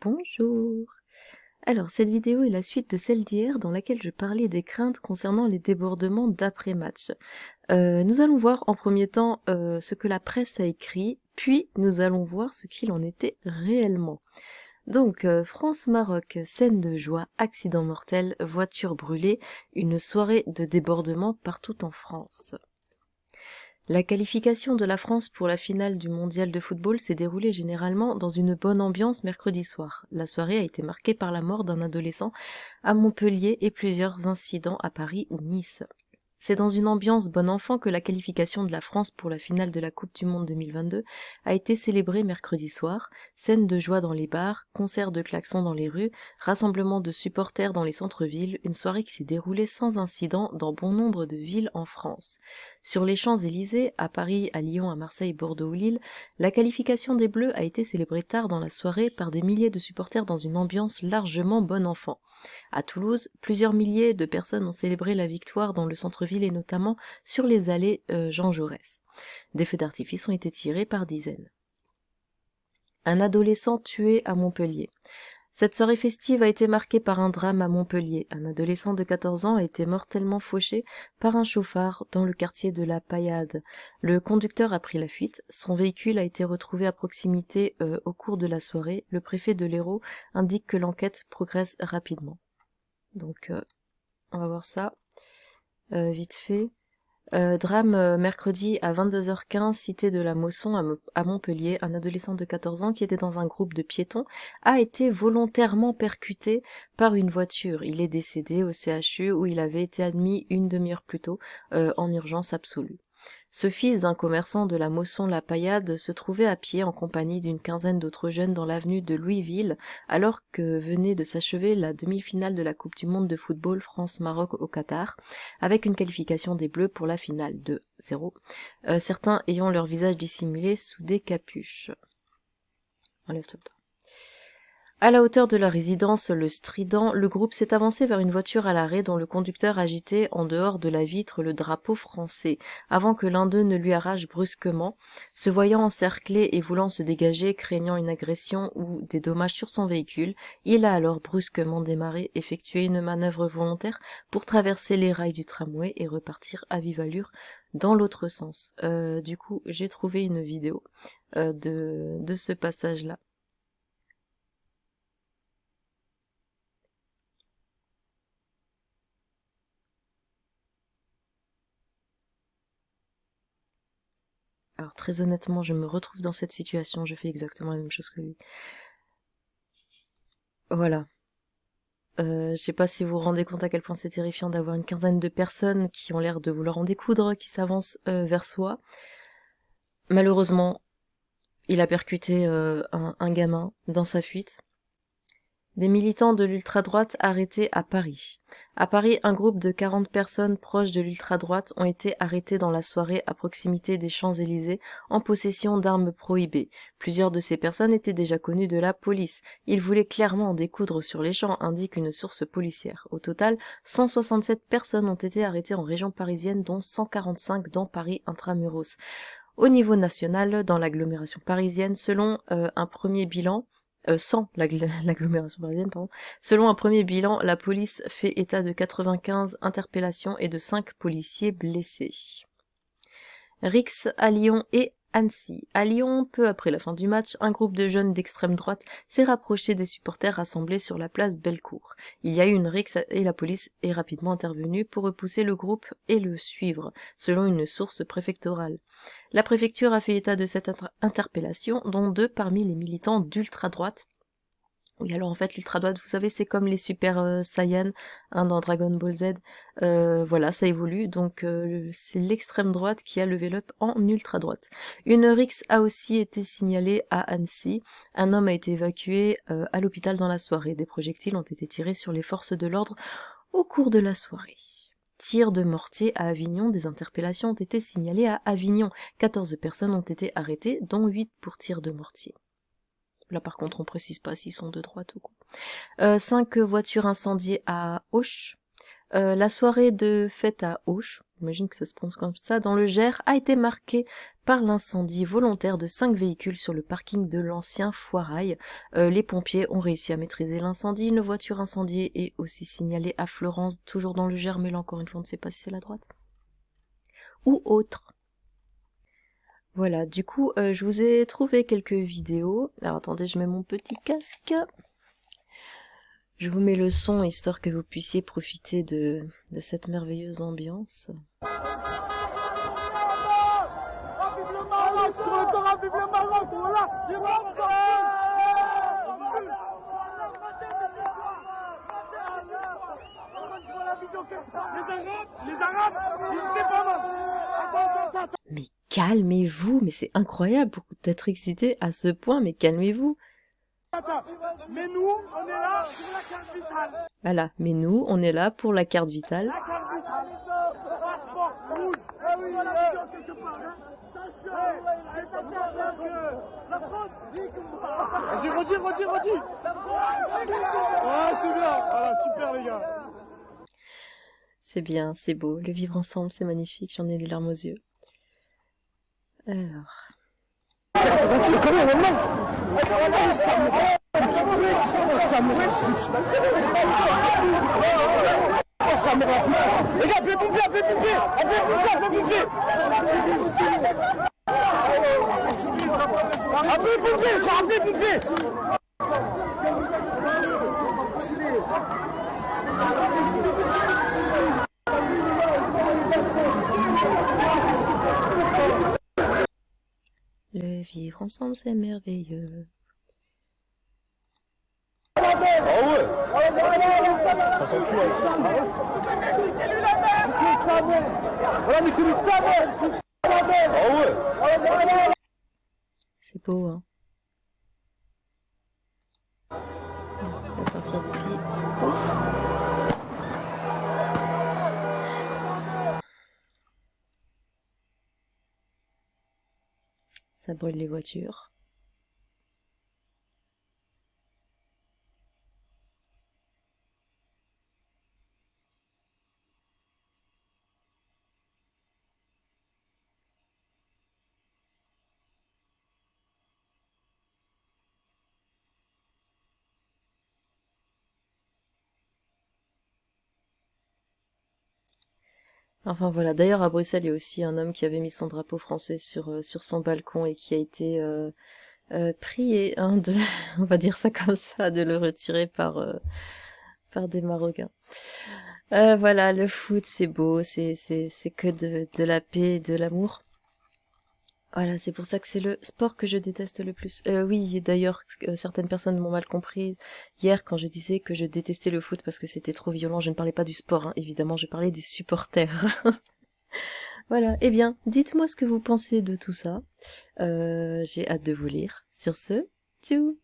Bonjour. Alors, cette vidéo est la suite de celle d'hier dans laquelle je parlais des craintes concernant les débordements d'après-match. Nous allons voir en premier temps ce que la presse a écrit, puis nous allons voir ce qu'il en était réellement. Donc, France-Maroc, scène de joie, accident mortel, voiture brûlée, une soirée de débordement partout en France. La qualification de la France pour la finale du mondial de football s'est déroulée généralement dans une bonne ambiance mercredi soir. La soirée a été marquée par la mort d'un adolescent à Montpellier et plusieurs incidents à Paris ou Nice. C'est dans une ambiance bon enfant que la qualification de la France pour la finale de la Coupe du Monde 2022 a été célébrée mercredi soir. Scène de joie dans les bars, concerts de klaxons dans les rues, rassemblements de supporters dans les centres-villes, une soirée qui s'est déroulée sans incident dans bon nombre de villes en France. Sur les Champs-Élysées, à Paris, à Lyon, à Marseille, Bordeaux ou Lille, la qualification des Bleus a été célébrée tard dans la soirée par des milliers de supporters dans une ambiance largement bon enfant. À Toulouse, plusieurs milliers de personnes ont célébré la victoire dans le centre-ville et notamment sur les allées Jean Jaurès. Des feux d'artifice ont été tirés par dizaines. Un adolescent tué à Montpellier. Cette soirée festive a été marquée par un drame à Montpellier. Un adolescent de 14 ans a été mortellement fauché par un chauffard dans le quartier de la Paillade. Le conducteur a pris la fuite. Son véhicule a été retrouvé à proximité au cours de la soirée. Le préfet de l'Hérault indique que l'enquête progresse rapidement. Donc, on va voir ça vite fait. Drame mercredi à 22h15, cité de la Mosson à Montpellier. Un adolescent de 14 ans qui était dans un groupe de piétons a été volontairement percuté par une voiture. Il est décédé au CHU où il avait été admis une demi-heure plus tôt en urgence absolue. Ce fils d'un commerçant de la Mosson-la-Paillade se trouvait à pied en compagnie d'une quinzaine d'autres jeunes dans l'avenue de Louisville, alors que venait de s'achever la demi-finale de la Coupe du Monde de football France-Maroc au Qatar, avec une qualification des Bleus pour la finale 2-0, certains ayant leur visage dissimulé sous des capuches. Enlève-toi. À la hauteur de la résidence Le Strident, le groupe s'est avancé vers une voiture à l'arrêt dont le conducteur agitait en dehors de la vitre le drapeau français, avant que l'un d'eux ne lui arrache brusquement. Se voyant encerclé et voulant se dégager, craignant une agression ou des dommages sur son véhicule, il a alors brusquement démarré, effectué une manœuvre volontaire pour traverser les rails du tramway et repartir à vive allure dans l'autre sens. Du coup, j'ai trouvé une vidéo de ce passage-là. Alors très honnêtement, je me retrouve dans cette situation, je fais exactement la même chose que lui. Voilà. Je sais pas si vous vous rendez compte à quel point c'est terrifiant d'avoir une quinzaine de personnes qui ont l'air de vouloir en découdre, qui s'avancent vers soi. Malheureusement, il a percuté un gamin dans sa fuite. Des militants de l'ultra-droite arrêtés à Paris. À Paris, un groupe de 40 personnes proches de l'ultra-droite ont été arrêtées dans la soirée à proximité des Champs-Élysées en possession d'armes prohibées. Plusieurs de ces personnes étaient déjà connues de la police. Ils voulaient clairement en découdre sur les champs, indique une source policière. Au total, 167 personnes ont été arrêtées en région parisienne, dont 145 dans Paris intramuros. Au niveau national, dans l'agglomération parisienne, selon un premier bilan, sans l'agglomération parisienne, pardon. Selon un premier bilan, la police fait état de 95 interpellations et de 5 policiers blessés. Rix à Lyon et Annecy. À Lyon, peu après la fin du match, un groupe de jeunes d'extrême droite s'est rapproché des supporters rassemblés sur la place Bellecour. Il y a eu une rixe et la police est rapidement intervenue pour repousser le groupe et le suivre, selon une source préfectorale. La préfecture a fait état de cette interpellation, dont 2 parmi les militants d'ultra-droite. Oui, alors en fait, l'ultra-droite, vous savez, c'est comme les Super Saiyans dans Dragon Ball Z. Voilà, ça évolue. Donc, c'est l'extrême droite qui a levé up en ultra-droite. Une rixe a aussi été signalée à Annecy. Un homme a été évacué à l'hôpital dans la soirée. Des projectiles ont été tirés sur les forces de l'ordre au cours de la soirée. Tir de mortier à Avignon, des interpellations ont été signalées à Avignon. 14 personnes ont été arrêtées, dont 8 pour tir de mortier. Là, par contre, on précise pas s'ils sont de droite ou quoi. 5 voitures incendiées à Auch. La soirée de fête à Auch, j'imagine que ça se prononce comme ça, dans le Gers, a été marquée par l'incendie volontaire de 5 véhicules sur le parking de l'ancien Foirail. Les pompiers ont réussi à maîtriser l'incendie. Une voiture incendiée est aussi signalée à Florence, toujours dans le Gers, mais là encore une fois on ne sait pas si c'est la droite ou autre. Voilà, du coup je vous ai trouvé quelques vidéos. Alors attendez, je mets mon petit casque. Je vous mets le son histoire que vous puissiez profiter de cette merveilleuse ambiance. Mais calmez-vous, mais c'est incroyable d'être excité à ce point, mais calmez-vous. Mais nous, on est là pour la carte vitale. Voilà, mais nous, on est là pour la carte vitale. La carte vitale. Passeport rouge. Ah oui, voilà, quelque part. Attention, c'est-à-dire que la France dit comme ça. Vas-y, redis. La France. Ouais, c'est bien. Voilà, super les gars. C'est bien, c'est beau. Le vivre ensemble, c'est magnifique. J'en ai les larmes aux yeux. Alors... Le vivre ensemble, c'est merveilleux. Ah ouais. Ça sent plus C'est beau, hein. Ça va partir d'ici. Ouf. Ça brûle les voitures. Enfin voilà, d'ailleurs à Bruxelles, il y a aussi un homme qui avait mis son drapeau français sur son balcon et qui a été prié, hein, on va dire ça comme ça, de le retirer par des Marocains. Voilà, le foot, c'est beau, c'est que de la paix et de l'amour. Voilà, c'est pour ça que c'est le sport que je déteste le plus. Oui, d'ailleurs, certaines personnes m'ont mal comprise. Hier, quand je disais que je détestais le foot parce que c'était trop violent, je ne parlais pas du sport, hein. Évidemment, je parlais des supporters. Voilà, eh bien, dites-moi ce que vous pensez de tout ça. J'ai hâte de vous lire. Sur ce, tchou!